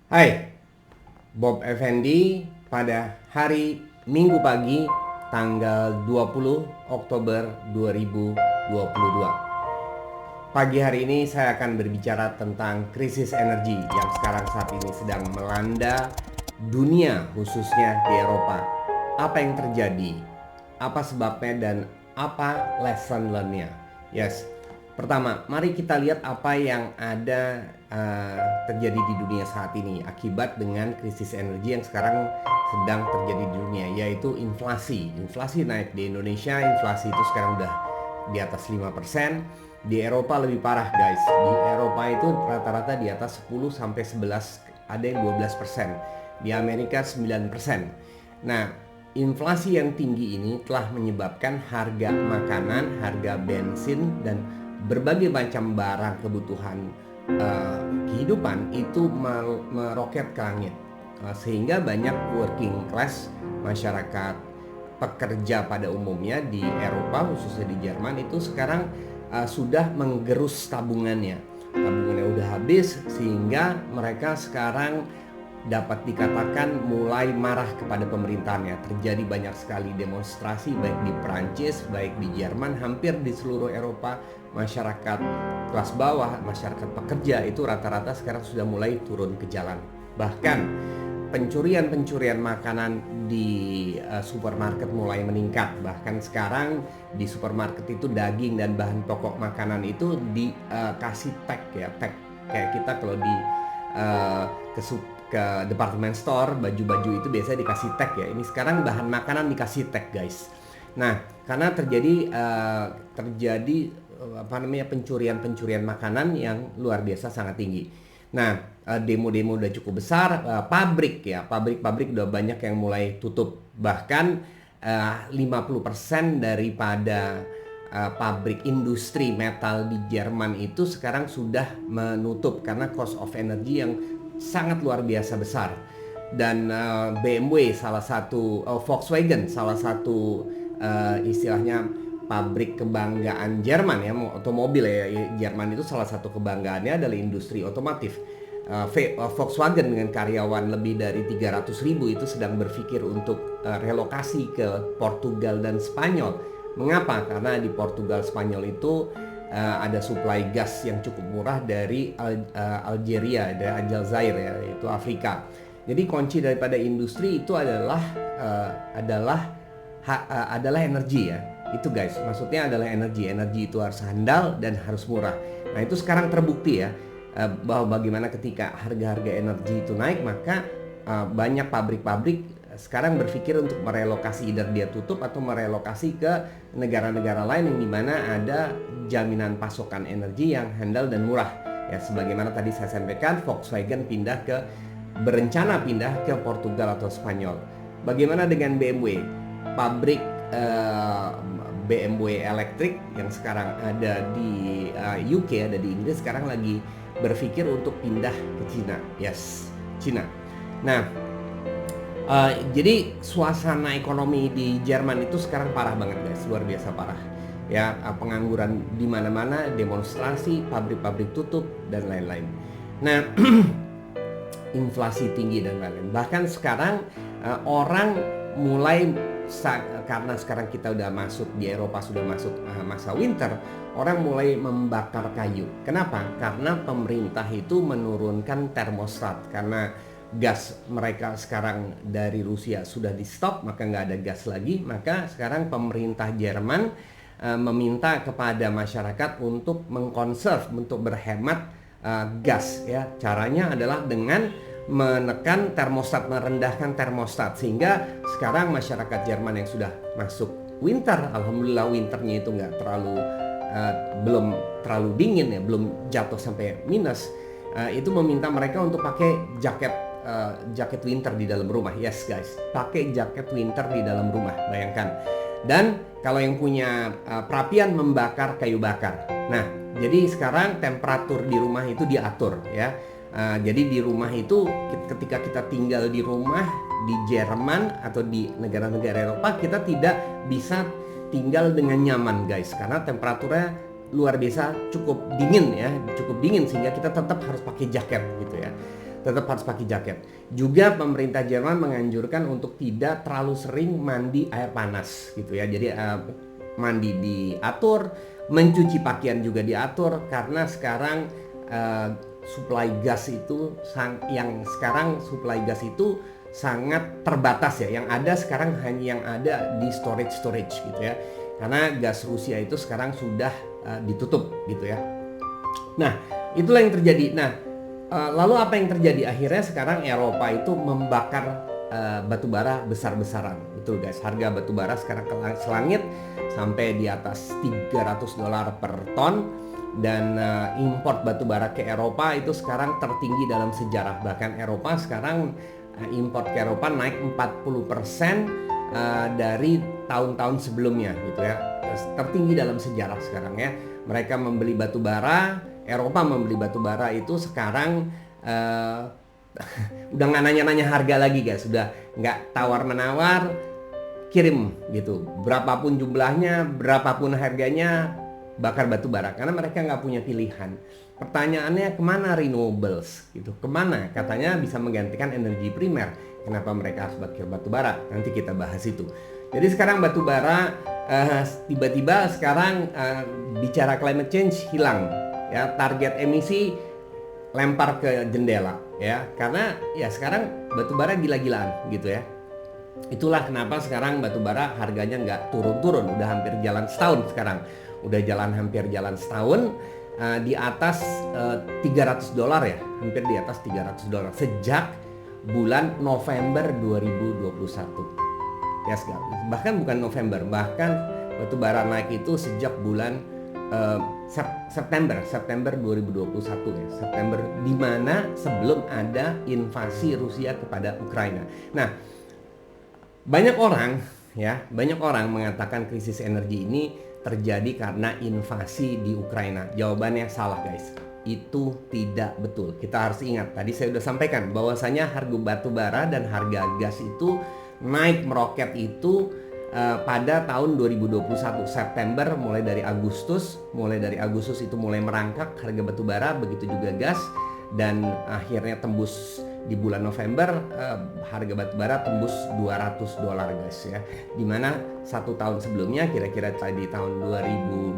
Hai, Bob Effendi pada hari Minggu pagi tanggal 20 Oktober 2022. Pagi hari ini saya akan berbicara tentang krisis energi yang sekarang saat ini sedang melanda dunia, khususnya di Eropa. Apa yang terjadi? Apa sebabnya dan apa lesson learn-nya? Yes. Pertama, mari kita lihat apa yang ada terjadi di dunia saat ini akibat dengan krisis energi yang sekarang sedang terjadi di dunia, yaitu inflasi. Inflasi naik di Indonesia, inflasi itu sekarang udah di atas 5%. Di Eropa lebih parah, guys. Di Eropa itu rata-rata di atas 10 sampai 11, ada yang 12%. Di Amerika 9%. Nah, inflasi yang tinggi ini telah menyebabkan harga makanan, harga bensin, dan berbagai macam barang kebutuhan kehidupan itu meroket ke langit. Sehingga banyak working class, masyarakat pekerja pada umumnya di Eropa, khususnya di Jerman, itu sekarang sudah menggerus tabungannya udah habis, sehingga mereka sekarang dapat dikatakan mulai marah kepada pemerintahannya. Terjadi banyak sekali demonstrasi baik di Prancis, baik di Jerman, hampir di seluruh Eropa. Masyarakat kelas bawah, masyarakat pekerja itu rata-rata sekarang sudah mulai turun ke jalan. Bahkan pencurian makanan di supermarket mulai meningkat. Bahkan sekarang di supermarket itu daging dan bahan pokok makanan itu dikasih tag ya, tag kayak kita kalau di ke department store, baju-baju itu biasanya dikasih tag ya. Ini sekarang bahan makanan dikasih tag, guys. Nah, karena terjadi pencurian makanan yang luar biasa sangat tinggi. Nah, demo-demo udah cukup besar, pabrik udah banyak yang mulai tutup. Bahkan 50% daripada pabrik industri metal di Jerman itu sekarang sudah menutup karena cost of energy yang sangat luar biasa besar. Dan BMW salah satu, Volkswagen salah satu istilahnya pabrik kebanggaan Jerman ya, otomobil ya. Jerman itu salah satu kebanggaannya adalah industri otomotif. Volkswagen dengan karyawan lebih dari 300.000 itu sedang berpikir untuk relokasi ke Portugal dan Spanyol. Mengapa? Karena di Portugal, Spanyol itu ada suplai gas yang cukup murah dari Algeria, dari Aljazair ya, itu Afrika. Jadi kunci daripada industri itu adalah energi ya. Itu guys, maksudnya adalah energi itu harus handal dan harus murah. Nah itu sekarang terbukti ya, bahwa bagaimana ketika harga-harga energi itu naik, maka banyak pabrik-pabrik sekarang berpikir untuk merelokasi, either dia tutup atau merelokasi ke negara-negara lain yang dimana ada jaminan pasokan energi yang handal dan murah ya. Sebagaimana tadi saya sampaikan, Volkswagen berencana pindah ke Portugal atau Spanyol. Bagaimana dengan BMW? Pabrik BMW elektrik yang sekarang ada di UK, ada di Inggris, sekarang lagi berpikir untuk pindah ke Cina. Yes, Cina. Nah, jadi suasana ekonomi di Jerman itu sekarang parah banget guys, luar biasa parah. Ya, pengangguran di mana-mana, demonstrasi, pabrik-pabrik tutup dan lain-lain. Nah, inflasi tinggi dan lain-lain. Bahkan sekarang orang mulai, karena sekarang kita udah masuk di Eropa, sudah masuk masa winter, orang mulai membakar kayu. Kenapa? Karena pemerintah itu menurunkan termostat karena gas mereka sekarang dari Rusia sudah di stop, maka nggak ada gas lagi. Maka sekarang pemerintah Jerman meminta kepada masyarakat untuk mengkonserv, untuk berhemat gas ya. Caranya adalah dengan menekan termostat, merendahkan termostat, sehingga sekarang masyarakat Jerman yang sudah masuk winter, alhamdulillah winternya itu nggak terlalu belum terlalu dingin ya, belum jatuh sampai minus, itu meminta mereka untuk pakai jaket winter di dalam rumah. Yes guys, pakai jaket winter di dalam rumah, bayangkan. Dan kalau yang punya perapian, membakar kayu bakar. Nah, jadi sekarang temperatur di rumah itu diatur ya. Jadi di rumah itu, ketika kita tinggal di rumah di Jerman atau di negara-negara Eropa, kita tidak bisa tinggal dengan nyaman guys, karena temperaturnya luar biasa cukup dingin ya, cukup dingin, sehingga kita tetap harus pakai jaket gitu ya. tetap harus pakai jaket. Juga pemerintah Jerman menganjurkan untuk tidak terlalu sering mandi air panas gitu ya. Jadi mandi diatur, mencuci pakaian juga diatur, karena sekarang supply gas itu supply gas itu sangat terbatas ya. Yang ada sekarang hanya yang ada di storage gitu ya. Karena gas Rusia itu sekarang sudah ditutup gitu ya. Nah, itulah yang terjadi. Nah, lalu apa yang terjadi? Akhirnya sekarang Eropa itu membakar batu bara besar-besaran. Betul guys, harga batu bara sekarang selangit sampai di atas $300 per ton. Dan import batu bara ke Eropa itu sekarang tertinggi dalam sejarah. Bahkan Eropa sekarang import ke Eropa naik 40% dari tahun-tahun sebelumnya gitu ya. Tertinggi dalam sejarah sekarang ya. Mereka membeli batu bara, Eropa membeli batu bara itu sekarang udah nggak nanya-nanya harga lagi guys, sudah nggak tawar-menawar, kirim gitu, berapapun jumlahnya, berapapun harganya, bakar batu bara, karena mereka nggak punya pilihan. Pertanyaannya, kemana renewables gitu, kemana? Katanya bisa menggantikan energi primer. Kenapa mereka harus bakar batu bara? Nanti kita bahas itu. Jadi sekarang batu bara tiba-tiba sekarang bicara climate change hilang ya, target emisi lempar ke jendela ya, karena ya sekarang batu bara gila-gilaan gitu ya. Itulah kenapa sekarang batu bara harganya nggak turun-turun, udah hampir jalan setahun sekarang. Udah hampir jalan setahun di atas $300 ya, hampir di atas $300 sejak bulan November 2021. Yes, bahkan bukan November, bahkan batu bara naik itu sejak bulan September 2021 ya, September, di mana sebelum ada invasi Rusia kepada Ukraina. Nah, banyak orang mengatakan krisis energi ini terjadi karena invasi di Ukraina. Jawabannya salah guys, itu tidak betul. Kita harus ingat, tadi saya sudah sampaikan bahwasanya harga batu bara dan harga gas itu naik meroket itu pada tahun 2021 September, mulai dari Agustus itu mulai merangkak harga batu bara, begitu juga gas, dan akhirnya tembus di bulan November harga batu bara tembus $200 guys ya, dimana satu tahun sebelumnya kira-kira di tahun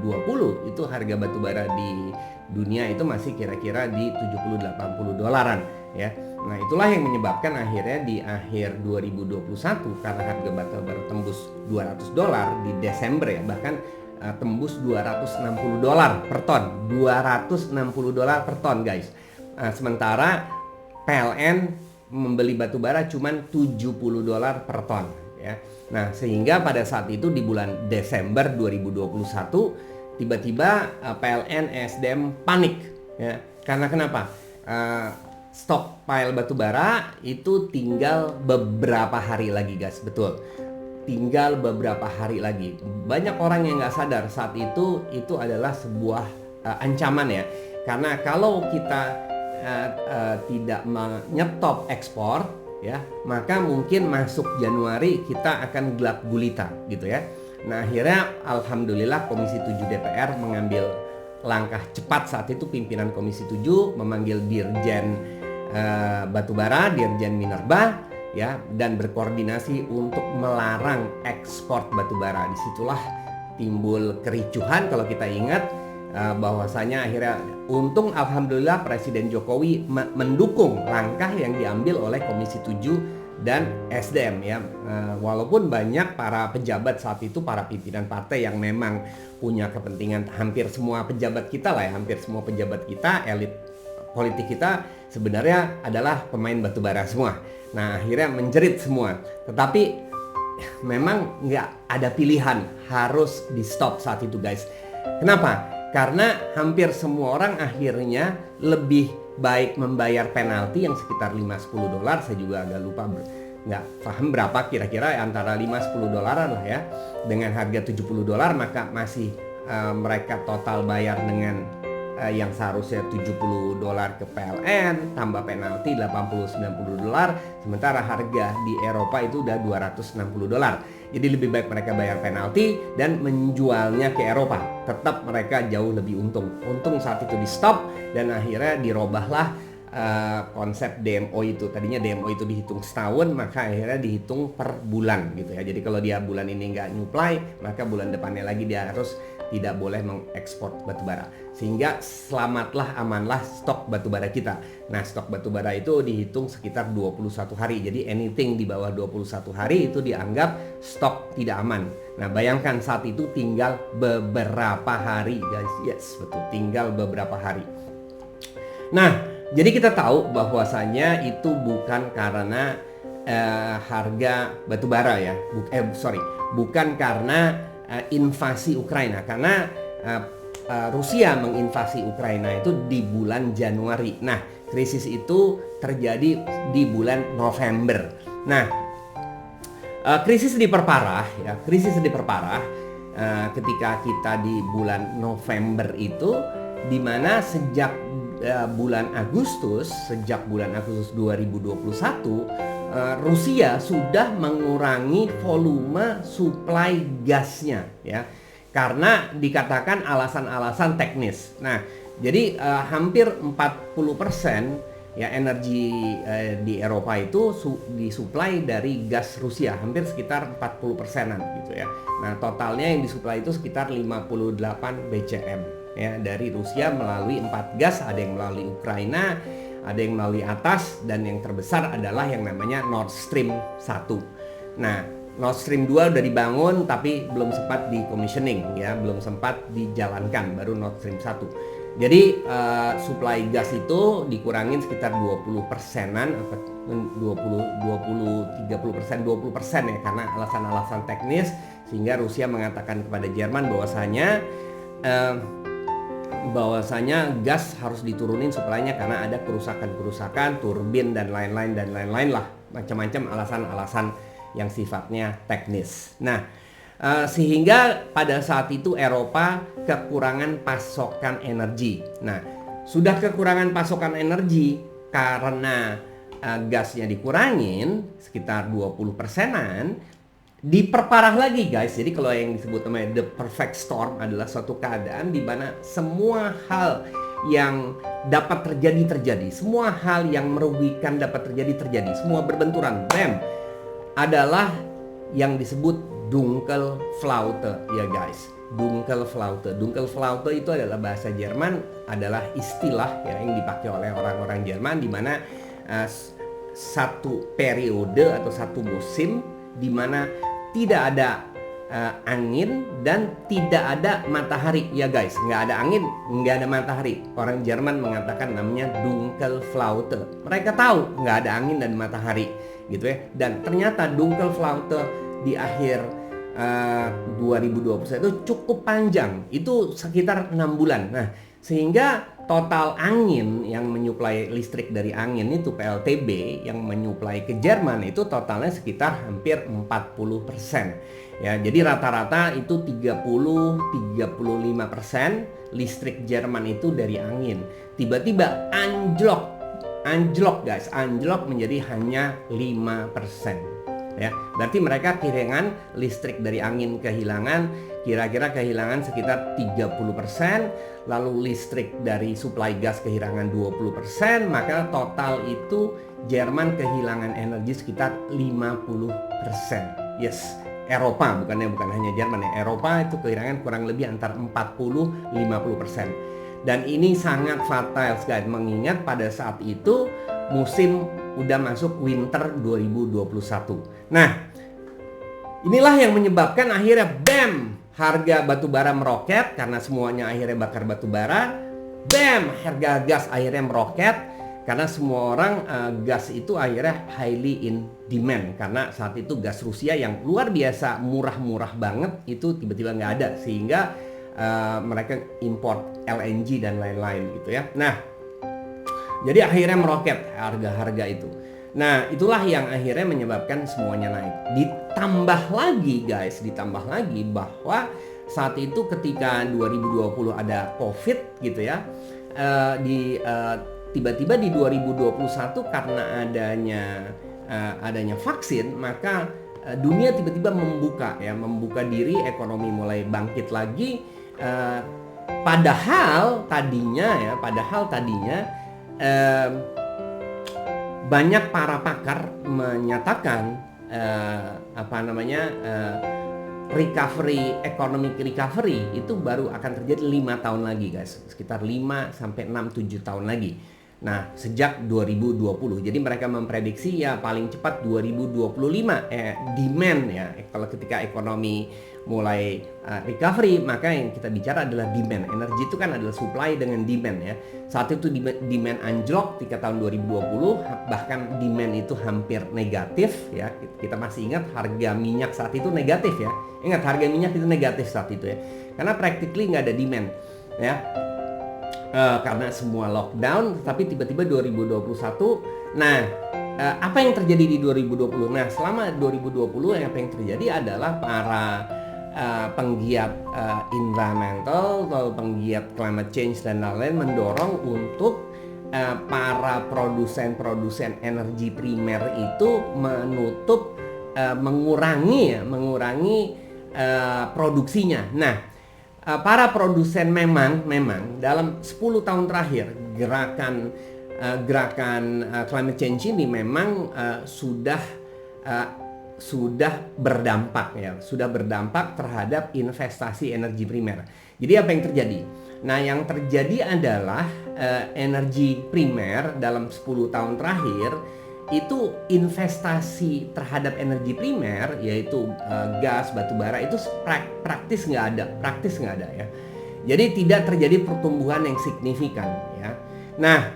2020 itu harga batu bara di dunia itu masih kira-kira di $70-80 ya. Nah, itulah yang menyebabkan akhirnya di akhir 2021 karena harga batu bara tembus $200 di Desember ya, bahkan tembus $260 per ton, $260 per ton guys. Sementara PLN membeli batu bara cuman $70 per ton ya. Nah, sehingga pada saat itu di bulan Desember 2021 tiba-tiba PLN ESDM panik ya. Karena kenapa? Stockpile batu bara itu tinggal beberapa hari lagi guys, betul. Tinggal beberapa hari lagi. Banyak orang yang nggak sadar saat itu adalah sebuah ancaman ya. Karena kalau kita tidak menyetop ekspor ya, maka mungkin masuk Januari kita akan gelap gulita gitu ya. Nah, akhirnya alhamdulillah Komisi 7 DPR mengambil langkah cepat saat itu. Pimpinan Komisi 7 memanggil Dirjen Batubara, Dirjen Minerba ya, dan berkoordinasi untuk melarang ekspor batubara. Disitulah timbul kericuhan kalau kita ingat, bahwasanya akhirnya untung alhamdulillah Presiden Jokowi mendukung langkah yang diambil oleh Komisi 7 dan SDM ya. Walaupun banyak para pejabat saat itu, para pimpinan partai yang memang punya kepentingan, hampir semua pejabat kita lah ya, hampir semua pejabat kita, elit politik kita sebenarnya adalah pemain batubara semua. Nah, akhirnya menjerit semua. Tetapi memang nggak ada pilihan, harus di stop saat itu guys. Kenapa? Karena hampir semua orang akhirnya lebih baik membayar penalti yang sekitar $5-10. Saya juga agak lupa, nggak paham berapa, kira-kira antara $5-10 lah ya. Dengan harga $70 maka masih mereka total bayar dengan yang seharusnya $70 ke PLN tambah penalti $80-90. Sementara harga di Eropa itu udah $260. Jadi lebih baik mereka bayar penalti dan menjualnya ke Eropa. Tetap mereka jauh lebih untung. Untung saat itu di stop dan akhirnya dirobahlah konsep DMO itu. Tadinya DMO itu dihitung setahun, maka akhirnya dihitung per bulan gitu ya. Jadi kalau dia bulan ini nggak nyuplai, maka bulan depannya lagi dia harus tidak boleh mengekspor batubara. Sehingga selamatlah, amanlah stok batubara kita. Nah, stok batubara itu dihitung sekitar 21 hari. Jadi anything di bawah 21 hari itu dianggap stok tidak aman. Nah, bayangkan saat itu tinggal beberapa hari, guys. Yes, betul, tinggal beberapa hari. Nah, jadi kita tahu bahwasanya itu bukan karena harga batubara ya, bukan karena invasi Ukraina, karena Rusia menginvasi Ukraina itu di bulan Januari. Nah, krisis itu terjadi di bulan November. Nah, krisis diperparah ketika kita di bulan November itu, di mana sejak bulan Agustus 2021 Rusia sudah mengurangi volume suplai gasnya ya, karena dikatakan alasan-alasan teknis. Nah, jadi hampir 40% ya energi di Eropa itu disuplai dari gas Rusia, hampir sekitar 40%-an gitu ya. Nah, totalnya yang disuplai itu sekitar 58 BCM ya, dari Rusia melalui 4 gas, ada yang melalui Ukraina, ada yang melalui atas, dan yang terbesar adalah yang namanya Nord Stream 1. Nah, Nord Stream 2 udah dibangun tapi belum sempat di commissioning ya, belum sempat dijalankan, baru Nord Stream 1. Jadi suplai gas itu dikurangin sekitar 20%-an, 20-30%, 20% ya, karena alasan-alasan teknis, sehingga Rusia mengatakan kepada Jerman bahwasanya gas harus diturunin suplainya karena ada kerusakan turbin dan lain-lain lah, macam-macam alasan-alasan yang sifatnya teknis. Nah, sehingga pada saat itu Eropa kekurangan pasokan energi. Nah, sudah kekurangan pasokan energi karena gasnya dikurangin sekitar 20%-an, diperparah lagi guys. Jadi kalau yang disebut namanya the perfect storm adalah suatu keadaan di mana semua hal yang dapat terjadi, semua hal yang merugikan dapat terjadi, semua berbenturan, bam, adalah yang disebut Dunkelflaute ya guys. Dunkelflaute itu adalah bahasa Jerman, adalah istilah ya yang dipakai oleh orang-orang Jerman, di mana satu periode atau satu musim di mana tidak ada angin dan tidak ada matahari ya guys. Nggak ada angin, nggak ada matahari. Orang Jerman mengatakan namanya Dunkelflaute. Mereka tahu nggak ada angin dan matahari gitu ya. Dan ternyata Dunkelflaute di akhir 2021 itu cukup panjang, itu sekitar 6 bulan. Nah, sehingga total angin yang menyuplai listrik dari angin itu PLTB yang menyuplai ke Jerman itu totalnya sekitar hampir 40%. Ya, jadi rata-rata itu 30-35% listrik Jerman itu dari angin. Tiba-tiba anjlok guys, anjlok menjadi hanya 5%. Ya, berarti mereka kehilangan listrik dari angin, kira-kira kehilangan sekitar 30%, lalu listrik dari suplai gas kehilangan 20%, maka total itu Jerman kehilangan energi sekitar 50%. Yes, Eropa bukan hanya Jerman ya, Eropa itu kehilangan kurang lebih antara 40-50%. Dan ini sangat fatal guys, mengingat pada saat itu musim udah masuk winter 2021. Nah, inilah yang menyebabkan akhirnya bam, harga batubara meroket karena semuanya akhirnya bakar batubara. Bam, harga gas akhirnya meroket karena semua orang gas itu akhirnya highly in demand, karena saat itu gas Rusia yang luar biasa murah-murah banget itu tiba-tiba nggak ada, sehingga mereka import LNG dan lain-lain gitu ya. Nah, jadi akhirnya meroket harga-harga itu. Nah, itulah yang akhirnya menyebabkan semuanya naik. Ditambah lagi bahwa saat itu ketika 2020 ada COVID gitu ya, tiba-tiba di 2021 karena adanya vaksin, maka dunia tiba-tiba membuka diri, ekonomi mulai bangkit lagi. Padahal tadinya eh, banyak para pakar menyatakan economic recovery itu baru akan terjadi 5 tahun lagi guys, sekitar 5 sampai 6 7 tahun lagi. Nah, sejak 2020. Jadi mereka memprediksi ya paling cepat 2025 demand ya. Kalau ketika ekonomi mulai recovery, maka yang kita bicara adalah demand. Energi itu kan adalah supply dengan demand ya. Saat itu demand anjlok ketika tahun 2020, bahkan demand itu hampir negatif ya. Kita masih ingat harga minyak saat itu negatif ya. Ingat, harga minyak itu negatif saat itu ya. Karena practically nggak ada demand ya. Karena semua lockdown, tapi tiba-tiba 2021. Nah, apa yang terjadi di 2020? Nah, selama 2020 apa yang terjadi adalah para penggiat environmental atau penggiat climate change dan lain-lain mendorong untuk para produsen energi primer itu mengurangi produksinya. Nah, para produsen memang dalam 10 tahun terakhir gerakan climate change ini memang sudah berdampak terhadap investasi energi primer. Jadi apa yang terjadi? Nah, yang terjadi adalah energi primer dalam 10 tahun terakhir itu investasi terhadap energi primer, yaitu gas, batu bara, itu praktis nggak ada ya. Jadi tidak terjadi pertumbuhan yang signifikan ya. Nah,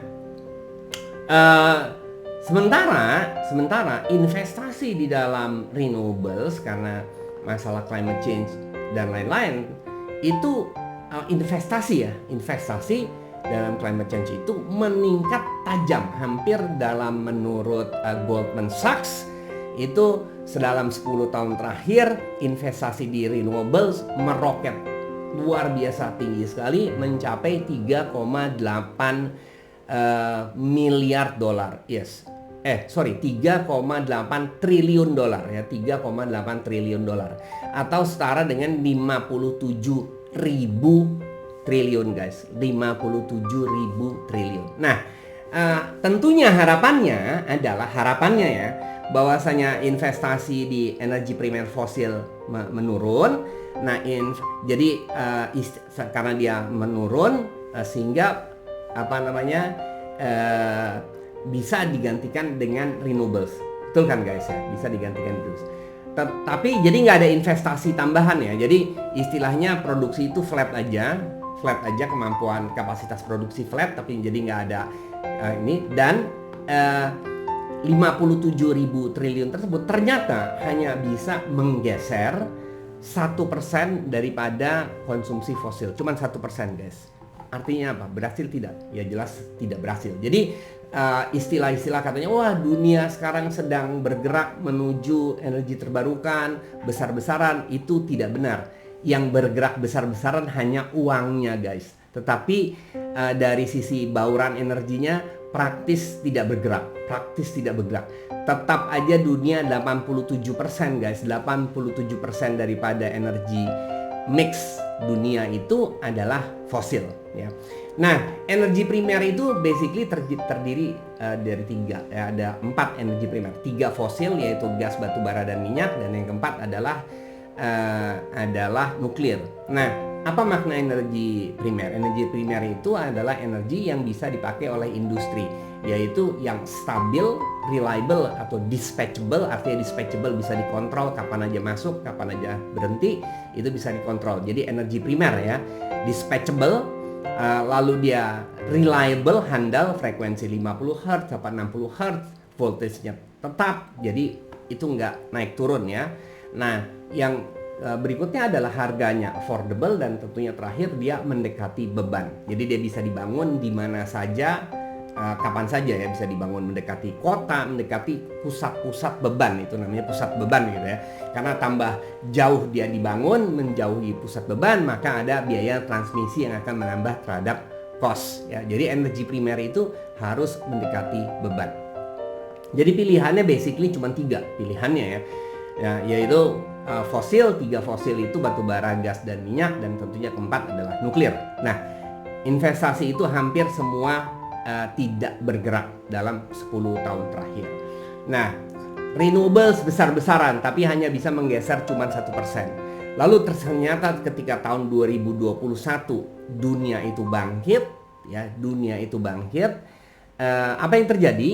sementara investasi di dalam renewables karena masalah climate change dan lain-lain itu investasi dalam climate change itu meningkat tajam, hampir dalam menurut Goldman Sachs itu dalam 10 tahun terakhir investasi di renewables meroket luar biasa tinggi sekali, mencapai 3,8 miliar dolar. 3,8 triliun dolar ya, 3,8 triliun dolar atau setara dengan 57 ribu triliun guys, 57.000 triliun. Nah, tentunya harapannya ya bahwasanya investasi di energi primer fosil menurun. Nah, karena dia menurun sehingga bisa digantikan dengan renewables. Betul kan guys ya? Bisa digantikan terus. Tapi jadi nggak ada investasi tambahan ya. Jadi istilahnya produksi itu flat aja, kemampuan kapasitas produksi flat, tapi jadi nggak ada ini. Dan 57.000 triliun tersebut ternyata hanya bisa menggeser 1% daripada konsumsi fosil, cuman 1% guys. Artinya apa? Berhasil tidak? Ya jelas tidak berhasil. Jadi istilah-istilah katanya, wah dunia sekarang sedang bergerak menuju energi terbarukan besar-besaran, itu tidak benar. Yang bergerak besar-besaran hanya uangnya guys, tetapi dari sisi bauran energinya praktis tidak bergerak. Tetap aja dunia 87% guys, 87% daripada energi mix dunia itu adalah fosil ya. Nah, energi primer itu basically terdiri dari 3 ya, ada 4 energi primer. 3 fosil yaitu gas, batu bara dan minyak, dan yang keempat adalah nuklir. Nah, apa makna energi primer? Energi primer itu adalah energi yang bisa dipakai oleh industri, yaitu yang stabil, reliable atau dispatchable. Artinya dispatchable bisa dikontrol kapan aja masuk, kapan aja berhenti, itu bisa dikontrol. Jadi energi primer ya, dispatchable, lalu dia reliable, handal, frekuensi 50 Hz sampai 60 Hz, voltage-nya tetap, jadi itu nggak naik turun ya. Nah, yang berikutnya adalah harganya affordable, dan tentunya terakhir dia mendekati beban. Jadi dia bisa dibangun di mana saja, kapan saja ya, bisa dibangun mendekati kota, mendekati pusat-pusat beban, itu namanya pusat beban gitu ya. Karena tambah jauh dia dibangun, menjauhi pusat beban, maka ada biaya transmisi yang akan menambah terhadap cost ya. Jadi energi primer itu harus mendekati beban. Jadi pilihannya basically cuma 3 pilihannya ya, yaitu fosil. 3 fosil itu batu bara, gas, dan minyak, dan tentunya keempat adalah nuklir. Nah, investasi itu hampir semua tidak bergerak dalam 10 tahun terakhir. Nah, renewables besar-besaran tapi hanya bisa menggeser cuma 1%. Lalu ternyata ketika tahun 2021 dunia itu bangkit, ya, apa yang terjadi?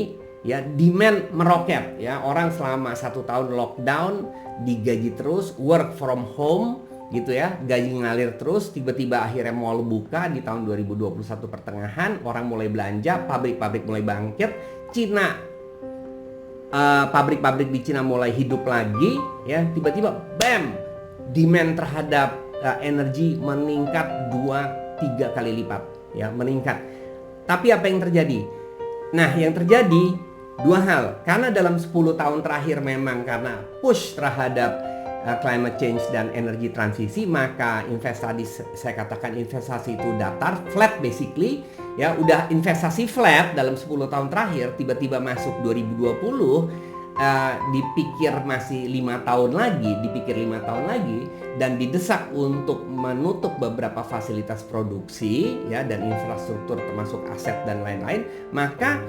Ya, demand meroket, ya. Orang selama 1 tahun lockdown, digaji terus, work from home gitu ya, gaji ngalir terus. Tiba-tiba akhirnya mall buka di tahun 2021 pertengahan, orang mulai belanja, pabrik-pabrik mulai bangkit, pabrik-pabrik di Cina mulai hidup lagi, ya. Tiba-tiba bam, demand terhadap energi meningkat 2-3 kali lipat, ya, meningkat. Tapi apa yang terjadi? Nah, yang terjadi dua hal. Karena dalam 10 tahun terakhir memang karena push terhadap climate change dan energi transisi, maka saya katakan investasi itu datar, flat basically, ya. Udah investasi flat dalam 10 tahun terakhir, tiba-tiba masuk 2020, dipikir masih 5 tahun lagi, dan didesak untuk menutup beberapa fasilitas produksi, ya, dan infrastruktur termasuk aset dan lain-lain, maka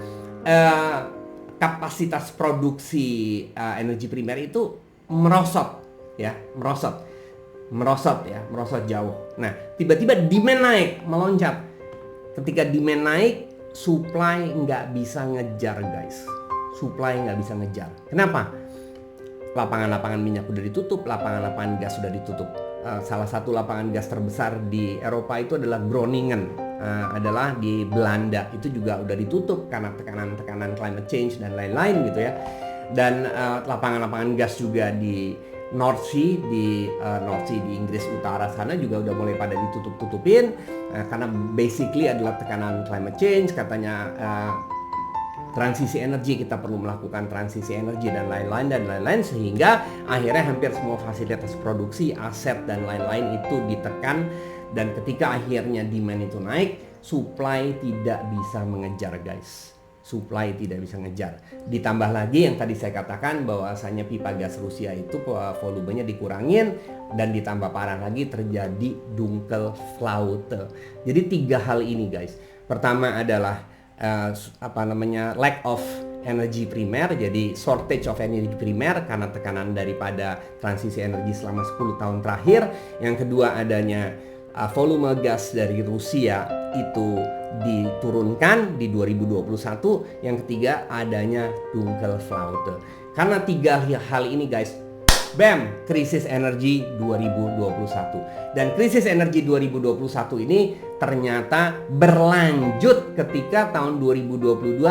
kapasitas produksi energi primer itu merosot jauh. Nah, tiba-tiba demand naik, meloncat. Ketika demand naik, supply nggak bisa ngejar, guys. Kenapa? Lapangan-lapangan minyak udah ditutup, lapangan-lapangan gas sudah ditutup. Salah satu lapangan gas terbesar di Eropa itu adalah Groningen, adalah di Belanda. Itu juga udah ditutup karena tekanan climate change dan lain-lain gitu ya. Dan lapangan-lapangan gas juga di North Sea di Inggris Utara sana juga udah mulai pada ditutup-tutupin, karena basically adalah tekanan climate change, katanya transisi energi, kita perlu melakukan transisi energi dan lain-lain, sehingga akhirnya hampir semua fasilitas produksi, aset dan lain-lain itu ditekan. Dan ketika akhirnya demand itu naik, supply tidak bisa mengejar, guys. Ditambah lagi yang tadi saya katakan bahwasanya pipa gas Rusia itu volumenya dikurangin, dan ditambah parah lagi terjadi Dunkelflaute. Jadi 3 hal ini, guys. Pertama adalah lack of energi primer, jadi shortage of energy primer karena tekanan daripada transisi energi selama 10 tahun terakhir. Yang kedua adanya volume gas dari Rusia itu diturunkan di 2021. Yang ketiga adanya Dunkelflaute. Karena 3 hal ini, guys, bam, krisis energi 2021. Dan krisis energi 2021 ini ternyata berlanjut ketika tahun 2022,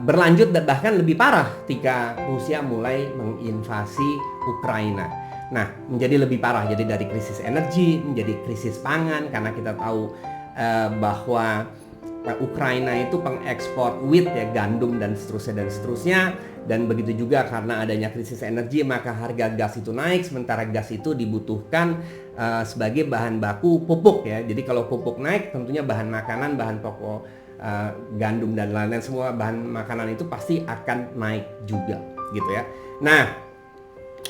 berlanjut dan bahkan lebih parah ketika Rusia mulai menginvasi Ukraina. Nah, menjadi lebih parah, jadi dari krisis energi menjadi krisis pangan, karena kita tahu bahwa Ukraina itu pengekspor wheat, ya, gandum dan seterusnya. Dan begitu juga karena adanya krisis energi, maka harga gas itu naik, sementara gas itu dibutuhkan sebagai bahan baku pupuk, ya. Jadi kalau pupuk naik, tentunya bahan makanan, bahan pokok, gandum dan lain-lain, semua bahan makanan itu pasti akan naik juga, gitu ya. Nah,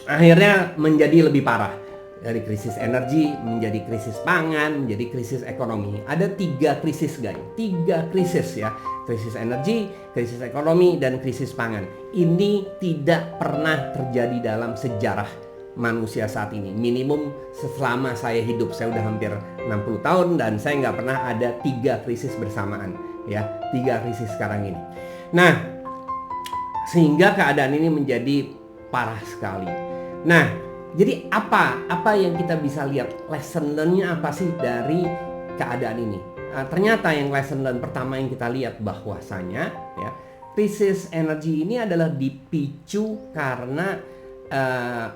akhirnya menjadi lebih parah. Dari krisis energi menjadi krisis pangan, menjadi krisis ekonomi. Ada 3 krisis, guys. 3 krisis, ya. Krisis energi, krisis ekonomi, dan krisis pangan. Ini tidak pernah terjadi dalam sejarah manusia saat ini. Minimum selama saya hidup, saya udah hampir 60 tahun dan saya nggak pernah ada 3 krisis bersamaan, ya. 3 krisis sekarang ini. Nah, sehingga keadaan ini menjadi parah sekali. Nah, jadi apa yang kita bisa lihat, lesson learn-nya apa sih dari keadaan ini? Ternyata yang lesson learn pertama yang kita lihat bahwasanya, ya, krisis energi ini adalah dipicu karena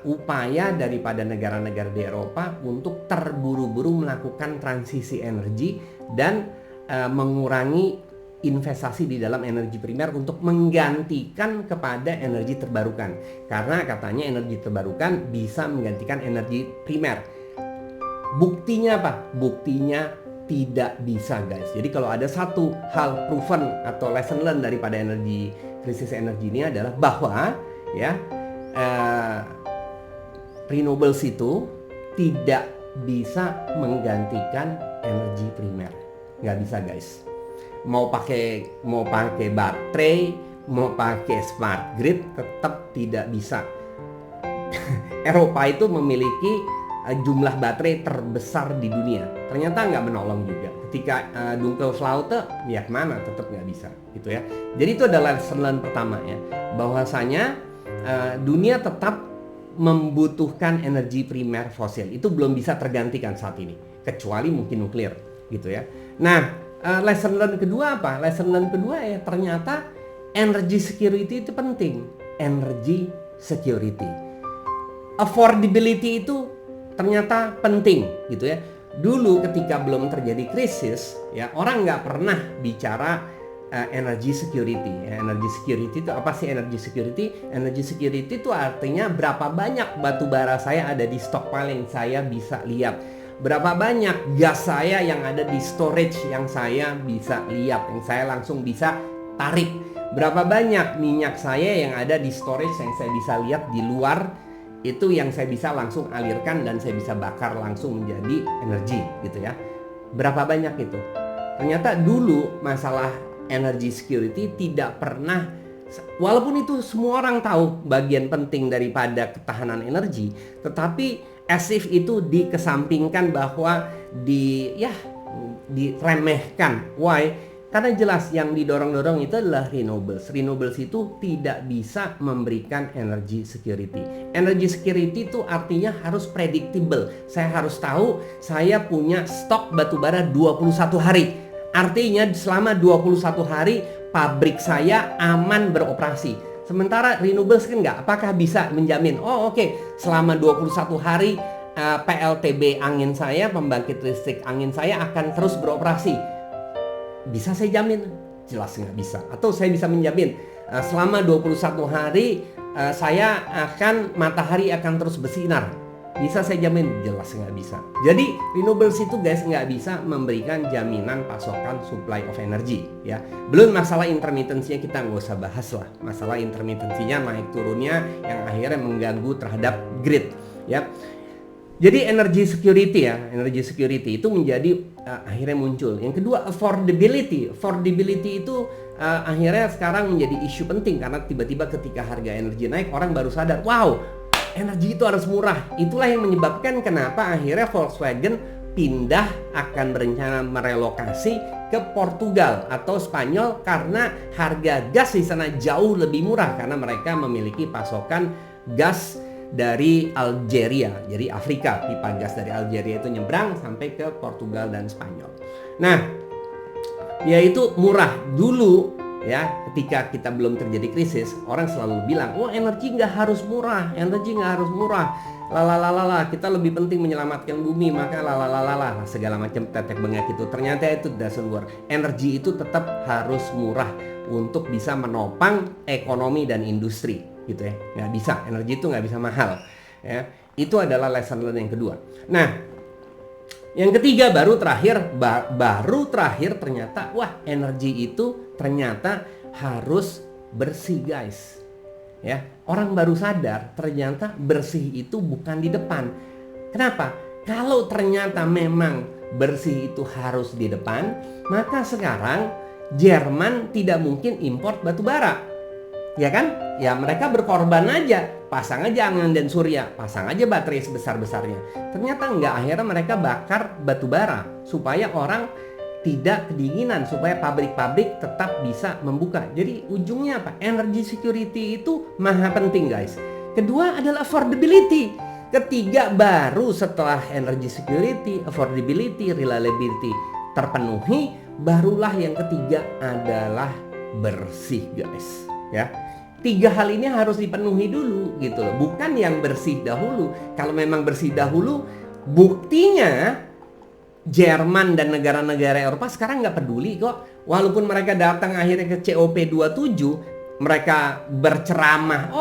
upaya daripada negara-negara di Eropa untuk terburu-buru melakukan transisi energi dan mengurangi investasi di dalam energi primer untuk menggantikan kepada energi terbarukan. Karena katanya energi terbarukan bisa menggantikan energi primer. Buktinya apa? Buktinya tidak bisa, guys. Jadi kalau ada satu hal proven atau lesson learn daripada krisis energi ini adalah bahwa, ya, renewables itu tidak bisa menggantikan energi primer. Nggak bisa, guys. mau pakai baterai, mau pakai smart grid, tetap tidak bisa. Eropa itu memiliki jumlah baterai terbesar di dunia, ternyata nggak menolong juga. Ketika Dunkelflaute, ya kemana, tetap nggak bisa gitu ya. Jadi itu adalah lesson learn pertama ya, bahwasanya dunia tetap membutuhkan energi primer fosil. Itu belum bisa tergantikan saat ini, kecuali mungkin nuklir gitu ya. Nah, lesson learn kedua apa? Lesson learn kedua ya, ternyata energy security itu penting. Energy security, affordability itu ternyata penting gitu ya. Dulu ketika belum terjadi krisis ya, orang nggak pernah bicara energy security. Energy security itu apa sih? Energy security itu artinya berapa banyak batu bara saya ada di stockpile yang saya bisa lihat, berapa banyak gas saya yang ada di storage yang saya bisa lihat, yang saya langsung bisa tarik, berapa banyak minyak saya yang ada di storage yang saya bisa lihat di luar, itu yang saya bisa langsung alirkan dan saya bisa bakar langsung menjadi energi gitu ya. Berapa banyak itu? Ternyata dulu masalah energy security tidak pernah, walaupun itu semua orang tahu bagian penting daripada ketahanan energi, tetapi as if itu dikesampingkan, bahwa diremehkan. Why? Karena jelas yang didorong-dorong itu adalah renewables. Renewables itu tidak bisa memberikan energy security. Energy security itu artinya harus predictable. Saya harus tahu saya punya stok batubara 21 hari. Artinya selama 21 hari pabrik saya aman beroperasi. Sementara renewables kan enggak. Apakah bisa menjamin? Oke. Selama 21 hari PLTB angin saya, pembangkit listrik angin saya akan terus beroperasi. Bisa saya jamin? Jelas nggak bisa. Atau saya bisa menjamin selama 21 hari matahari akan terus bersinar. Bisa saya jamin? Jelas nggak bisa. Jadi renewables itu guys nggak bisa memberikan jaminan pasokan supply of energy ya. Belum masalah intermittensinya, kita nggak usah bahas lah. Masalah intermittensinya naik turunnya yang akhirnya mengganggu terhadap grid ya. Jadi energy security itu menjadi akhirnya muncul. Yang kedua, affordability itu akhirnya sekarang menjadi isu penting, karena tiba-tiba ketika harga energi naik, orang baru sadar, wow, energi itu harus murah. Itulah yang menyebabkan kenapa akhirnya Volkswagen akan berencana merelokasi ke Portugal atau Spanyol, karena harga gas di sana jauh lebih murah karena mereka memiliki pasokan gas dari Algeria. Jadi Afrika, pipa gas dari Algeria itu nyebrang sampai ke Portugal dan Spanyol. Nah, yaitu murah. Dulu ya, ketika kita belum terjadi krisis, orang selalu bilang, energi nggak harus murah, kita lebih penting menyelamatkan bumi, maka segala macam tetek bengek itu. Ternyata itu doesn't work. Energi itu tetap harus murah untuk bisa menopang ekonomi dan industri gitu ya. Nggak bisa, energi itu nggak bisa mahal ya. Itu adalah lesson learn yang kedua. Nah, yang ketiga baru terakhir ternyata energi itu ternyata harus bersih guys ya. Orang baru sadar ternyata bersih itu bukan di depan. Kenapa? Kalau ternyata memang bersih itu harus di depan, maka sekarang Jerman tidak mungkin import batu bara. Ya kan? Ya mereka berkorban aja, pasang aja angin dan surya, pasang aja baterai sebesar-besarnya. Ternyata enggak, akhirnya mereka bakar batu bara supaya orang tidak kedinginan, supaya pabrik-pabrik tetap bisa membuka. Jadi ujungnya apa? Energy security itu maha penting guys. Kedua adalah affordability. Ketiga baru setelah energy security, affordability, reliability terpenuhi, barulah yang ketiga adalah bersih guys ya. 3 hal ini harus dipenuhi dulu gitu loh, bukan yang bersih dahulu. Kalau memang bersih dahulu, buktinya Jerman dan negara-negara Eropa sekarang nggak peduli kok. Walaupun mereka datang akhirnya ke COP27, mereka berceramah,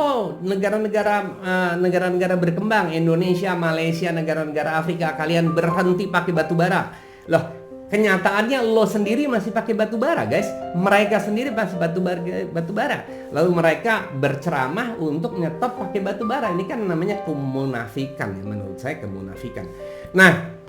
negara-negara berkembang, Indonesia, Malaysia, negara-negara Afrika, kalian berhenti pakai batu bara. Loh, kenyataannya lo sendiri masih pakai batu bara guys. Mereka sendiri masih batu bara. Lalu mereka berceramah untuk nyetop pakai batu bara. Ini kan namanya kemunafikan ya, menurut saya kemunafikan. Nah,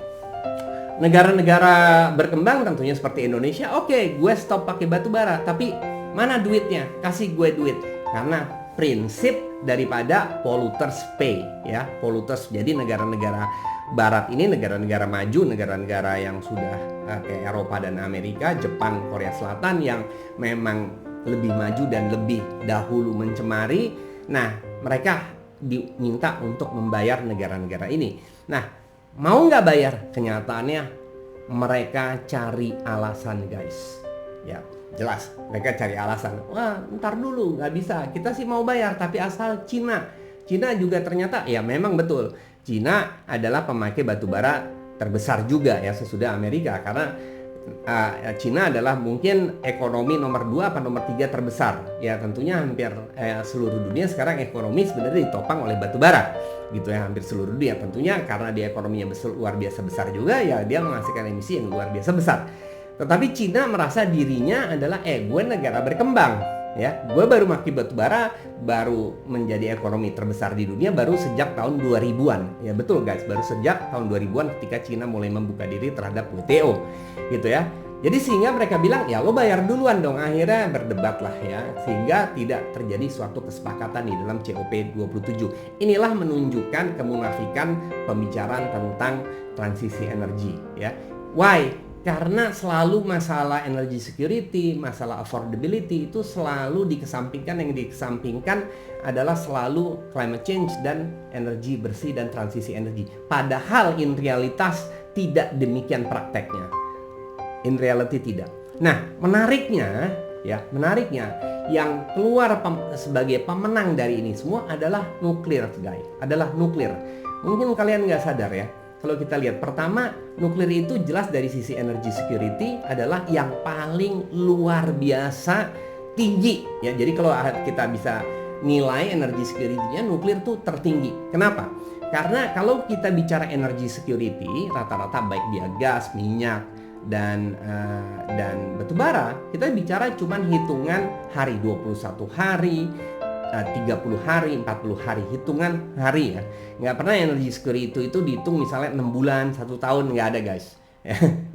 Negara-negara berkembang tentunya seperti Indonesia, oke, gue stop pakai batu bara, tapi mana duitnya? Kasih gue duit. Karena prinsip daripada polluters pay, ya, polluters. Jadi negara-negara barat ini negara-negara maju, negara-negara yang sudah kayak Eropa dan Amerika, Jepang, Korea Selatan yang memang lebih maju dan lebih dahulu mencemari. Nah, mereka diminta untuk membayar negara-negara ini. Nah, mau nggak bayar? Kenyataannya mereka cari alasan, guys. Ya, jelas mereka cari alasan. Wah, ntar dulu, nggak bisa. Kita sih mau bayar, tapi asal Cina. Cina juga ternyata, ya memang betul. Cina adalah pemakai batu bara terbesar juga ya sesudah Amerika. Karena Cina adalah mungkin ekonomi nomor 2 atau nomor 3 terbesar. Ya tentunya hampir seluruh dunia sekarang ekonomi sebenarnya ditopang oleh batu bara. Gitu ya, hampir seluruh dunia. Tentunya karena dia ekonominya luar biasa besar juga, ya dia menghasilkan emisi yang luar biasa besar. Tetapi Cina merasa dirinya adalah gue negara berkembang, ya. Gue baru maki batu bara, baru menjadi ekonomi terbesar di dunia baru sejak tahun 2000-an. Ya betul guys, baru sejak tahun 2000-an ketika Cina mulai membuka diri terhadap WTO. Gitu ya. Jadi sehingga mereka bilang, ya lo bayar duluan dong. Akhirnya berdebat lah ya, sehingga tidak terjadi suatu kesepakatan di dalam COP27. Inilah menunjukkan kemunafikan pembicaraan tentang transisi energi ya. Why? Karena selalu masalah energy security, masalah affordability itu selalu dikesampingkan. Yang dikesampingkan adalah selalu climate change dan energi bersih dan transisi energi. Padahal in realitas tidak demikian prakteknya. In reality tidak. Nah, menariknya yang keluar sebagai pemenang dari ini semua adalah nuklir, guys. Adalah nuklir. Mungkin kalian nggak sadar ya. Kalau kita lihat, pertama, nuklir itu jelas dari sisi energy security adalah yang paling luar biasa tinggi. Ya, jadi kalau kita bisa nilai energy security-nya, nuklir tuh tertinggi. Kenapa? Karena kalau kita bicara energy security, rata-rata baik dia gas, minyak, dan batu bara, kita bicara cuman hitungan hari, 21 hari, 30 hari, 40 hari, hitungan hari ya. Nggak pernah energy security itu dihitung misalnya 6 bulan, 1 tahun, nggak ada guys.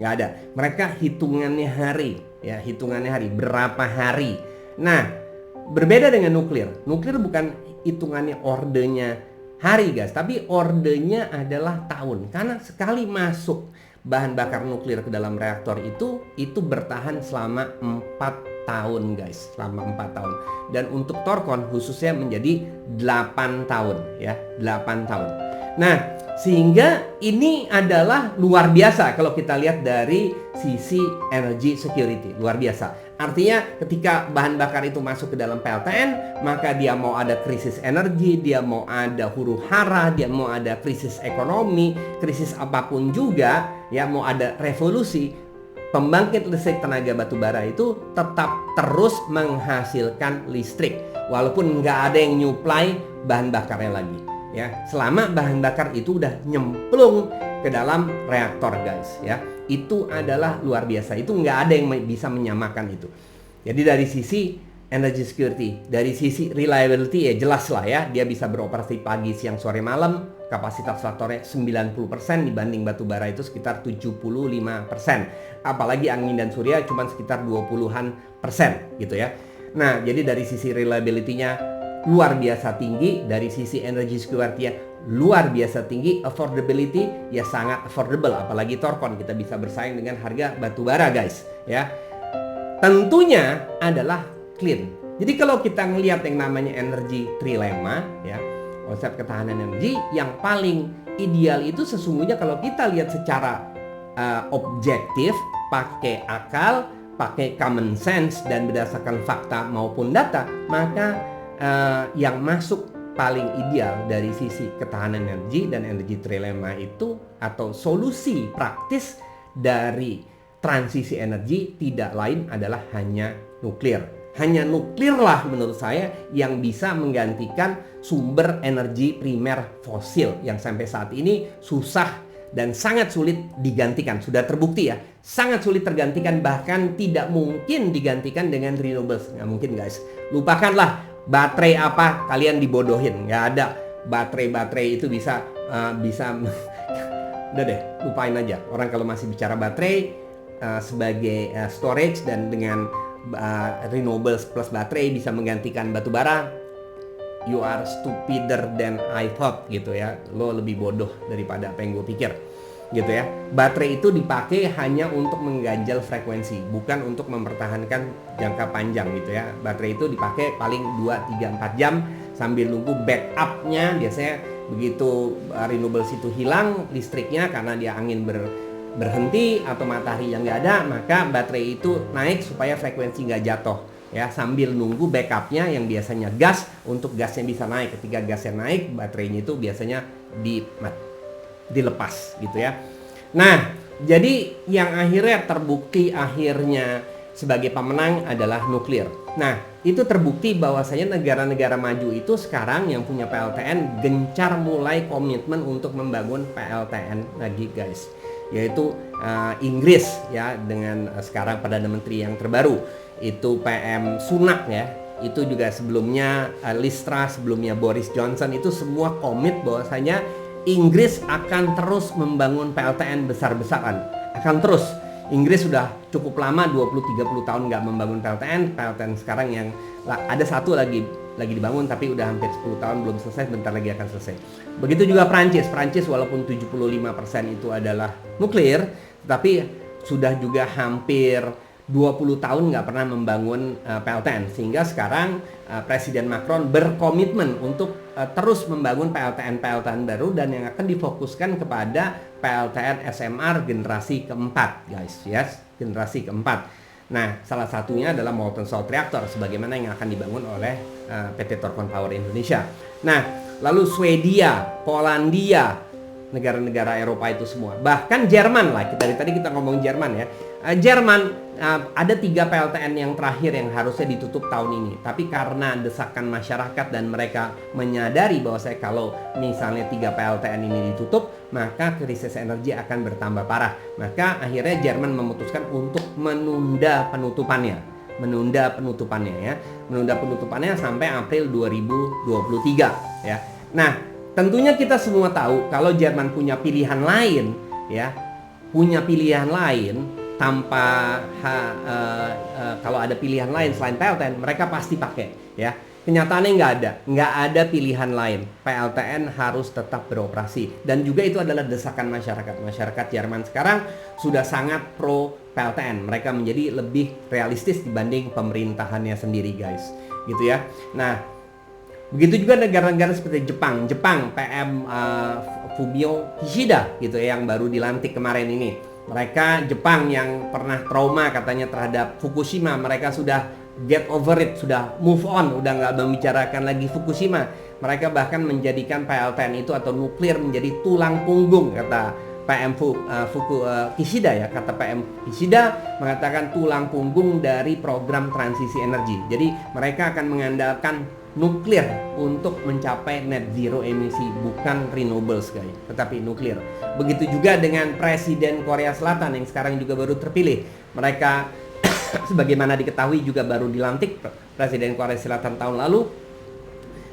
Nggak ada. Mereka hitungannya hari, ya, hitungannya hari, berapa hari. Nah, berbeda dengan nuklir. Nuklir bukan hitungannya ordenya hari guys, tapi ordenya adalah tahun. Karena sekali masuk bahan bakar nuklir ke dalam reaktor itu bertahan selama 4 tahun guys, selama 4 tahun. Dan untuk Thorcon khususnya menjadi 8 tahun ya, 8 tahun. Nah, sehingga ini adalah luar biasa kalau kita lihat dari sisi energy security, luar biasa. Artinya ketika bahan bakar itu masuk ke dalam PLTN, maka dia mau ada krisis energi, dia mau ada huru hara, dia mau ada krisis ekonomi, krisis apapun juga, ya mau ada revolusi, pembangkit listrik tenaga batu bara itu tetap terus menghasilkan listrik walaupun nggak ada yang nyuplai bahan bakarnya lagi. Ya, selama bahan bakar itu udah nyemplung ke dalam reaktor guys ya, itu adalah luar biasa. Itu nggak ada yang bisa menyamakan itu. Jadi dari sisi energy security, dari sisi reliability ya jelas lah ya, dia bisa beroperasi pagi, siang, sore, malam. Kapasitas faktornya 90% dibanding batu bara itu sekitar 75%. Apalagi angin dan surya cuma sekitar 20% gitu ya. Nah, jadi dari sisi reliability-nya luar biasa tinggi, dari sisi energy security luar biasa tinggi, affordability ya sangat affordable, apalagi Thorcon kita bisa bersaing dengan harga batu bara guys ya. Tentunya adalah clean. Jadi kalau kita ngelihat yang namanya energy trilemma ya, konsep ketahanan energi yang paling ideal itu sesungguhnya kalau kita lihat secara objektif, pakai akal, pakai common sense dan berdasarkan fakta maupun data, maka yang masuk paling ideal dari sisi ketahanan energi dan energi trilemma itu atau solusi praktis dari transisi energi tidak lain adalah hanya nuklir. Hanya nuklir lah menurut saya yang bisa menggantikan sumber energi primer fosil yang sampai saat ini susah dan sangat sulit digantikan. Sudah terbukti ya, sangat sulit tergantikan, bahkan tidak mungkin digantikan dengan renewables. Nggak mungkin guys, lupakanlah. Baterai apa kalian dibodohin, nggak ada. Baterai itu bisa udah deh, lupain aja. Orang kalau masih bicara baterai sebagai storage dan dengan renewables plus baterai bisa menggantikan batu bara, you are stupider than I thought gitu ya. Lo lebih bodoh daripada apa yang gue pikir gitu ya. Baterai itu dipakai hanya untuk mengganjal frekuensi, bukan untuk mempertahankan jangka panjang gitu ya. Baterai itu dipakai paling 2, 3, 4 jam sambil nunggu backupnya. Biasanya begitu renewables itu hilang listriknya karena dia angin berhenti atau matahari yang nggak ada, maka baterai itu naik supaya frekuensi nggak jatuh ya, sambil nunggu backupnya yang biasanya gas, untuk gasnya bisa naik. Ketika gasnya naik, baterainya itu biasanya dilepas gitu ya. Nah, jadi yang akhirnya terbukti akhirnya sebagai pemenang adalah nuklir. Nah, itu terbukti bahwasanya negara-negara maju itu sekarang yang punya PLTN gencar mulai komitmen untuk membangun PLTN lagi guys. Yaitu Inggris ya, dengan sekarang Perdana Menteri yang terbaru itu PM Sunak ya. Itu juga sebelumnya Liz Truss, sebelumnya Boris Johnson, itu semua komit bahwasanya Inggris akan terus membangun PLTN besar-besaran. Akan terus. Inggris sudah cukup lama 20-30 tahun nggak membangun PLTN. PLTN sekarang yang ada satu lagi dibangun tapi udah hampir 10 tahun belum selesai, bentar lagi akan selesai. Begitu juga Prancis. Prancis walaupun 75% itu adalah nuklir, tapi sudah juga hampir 20 tahun nggak pernah membangun PLTN, sehingga sekarang Presiden Macron berkomitmen untuk terus membangun PLTN baru dan yang akan difokuskan kepada PLTN SMR generasi keempat guys, yes, generasi keempat. Nah, salah satunya adalah molten salt reactor sebagaimana yang akan dibangun oleh PT Torkon Power Indonesia. Nah, lalu Swedia, Polandia, negara-negara Eropa itu semua, bahkan Jerman lah, dari tadi kita ngomong Jerman ya. Jerman ada 3 PLTN yang terakhir yang harusnya ditutup tahun ini, tapi karena desakan masyarakat dan mereka menyadari bahwa kalau misalnya 3 PLTN ini ditutup, maka krisis energi akan bertambah parah. Maka akhirnya Jerman memutuskan untuk menunda penutupannya sampai April 2023 ya. Nah, tentunya kita semua tahu kalau Jerman punya pilihan lain ya, tanpa kalau ada pilihan lain selain PLTN, mereka pasti pakai ya. Kenyataannya nggak ada pilihan lain. PLTN harus tetap beroperasi, dan juga itu adalah desakan masyarakat Jerman sekarang sudah sangat pro PLTN. Mereka menjadi lebih realistis dibanding pemerintahannya sendiri guys, gitu ya. Nah, begitu juga negara-negara seperti Jepang PM Fumio Kishida gitu ya, yang baru dilantik kemarin ini. Mereka Jepang yang pernah trauma katanya terhadap Fukushima, mereka sudah get over it, sudah move on, udah nggak membicarakan lagi Fukushima. Mereka bahkan menjadikan PLTN itu atau nuklir menjadi tulang punggung, kata PM Kishida ya. Kata PM Kishida mengatakan tulang punggung dari program transisi energi. Jadi mereka akan mengandalkan nuklir untuk mencapai net zero emisi, bukan renewables guys, tetapi nuklir. Begitu juga dengan Presiden Korea Selatan yang sekarang juga baru terpilih. Mereka sebagaimana diketahui juga baru dilantik Presiden Korea Selatan tahun lalu.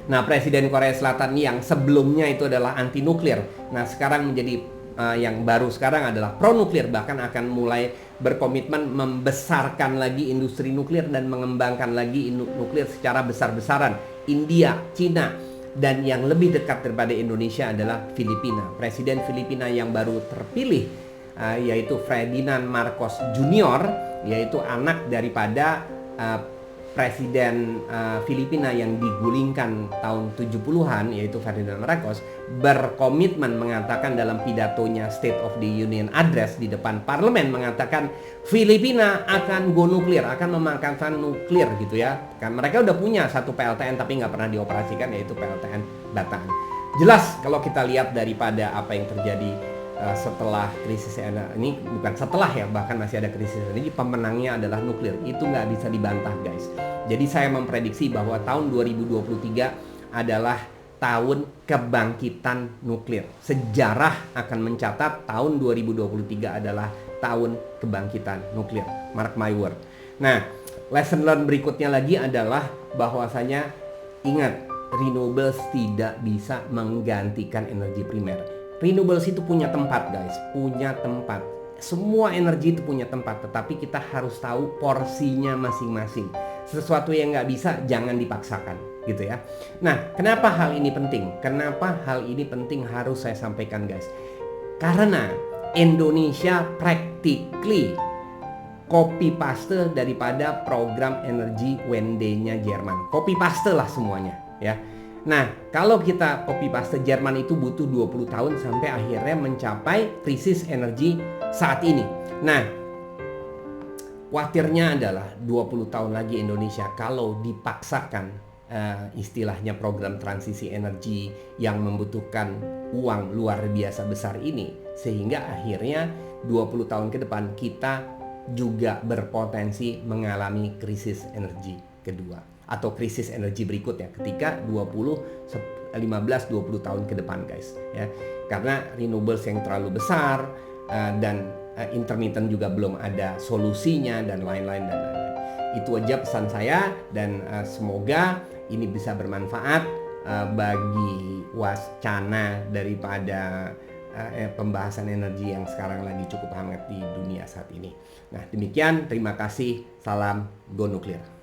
Nah, Presiden Korea Selatan yang sebelumnya itu adalah anti nuklir, nah sekarang menjadi yang baru sekarang adalah pro nuklir, bahkan akan mulai berkomitmen membesarkan lagi industri nuklir dan mengembangkan lagi nuklir secara besar-besaran. India, Cina, dan yang lebih dekat daripada Indonesia adalah Filipina. Presiden Filipina yang baru terpilih yaitu Ferdinand Marcos Jr., yaitu anak daripada Presiden Filipina yang digulingkan tahun 70-an, yaitu Ferdinand Marcos, berkomitmen mengatakan dalam pidatonya State of the Union Address di depan parlemen, mengatakan Filipina akan go nuklir, akan memanfaatkan nuklir gitu ya. Kan mereka udah punya satu PLTN tapi nggak pernah dioperasikan, yaitu PLTN Bataan. Jelas kalau kita lihat daripada apa yang terjadi setelah krisis energi ini, bukan setelah ya, bahkan masih ada krisis energi, pemenangnya adalah nuklir. Itu nggak bisa dibantah guys. Jadi saya memprediksi bahwa tahun 2023 adalah tahun kebangkitan nuklir. Sejarah akan mencatat tahun 2023 adalah tahun kebangkitan nuklir. Mark my word. Nah, lesson learned berikutnya lagi adalah bahwasanya ingat, renewables tidak bisa menggantikan energi primer. Renewables itu punya tempat guys, punya tempat. Semua energi itu punya tempat, tetapi kita harus tahu porsinya masing-masing. Sesuatu yang nggak bisa jangan dipaksakan, gitu ya. Nah, kenapa hal ini penting? Kenapa hal ini penting harus saya sampaikan guys? Karena Indonesia practically copy paste daripada program energi Wende-nya Jerman. Copy paste lah semuanya, ya. Nah, kalau kita copy paste Jerman itu butuh 20 tahun sampai akhirnya mencapai krisis energi saat ini. Nah, khawatirnya adalah 20 tahun lagi Indonesia kalau dipaksakan istilahnya program transisi energi yang membutuhkan uang luar biasa besar ini, sehingga akhirnya 20 tahun ke depan kita juga berpotensi mengalami krisis energi kedua atau krisis energi berikutnya ketika 15-20 tahun ke depan guys, ya. Karena renewables yang terlalu besar dan intermittent juga belum ada solusinya dan lain-lain. Itu aja pesan saya, dan semoga ini bisa bermanfaat bagi wacana daripada pembahasan energi yang sekarang lagi cukup hangat di dunia saat ini. Nah, demikian, terima kasih, salam Go Nuklir.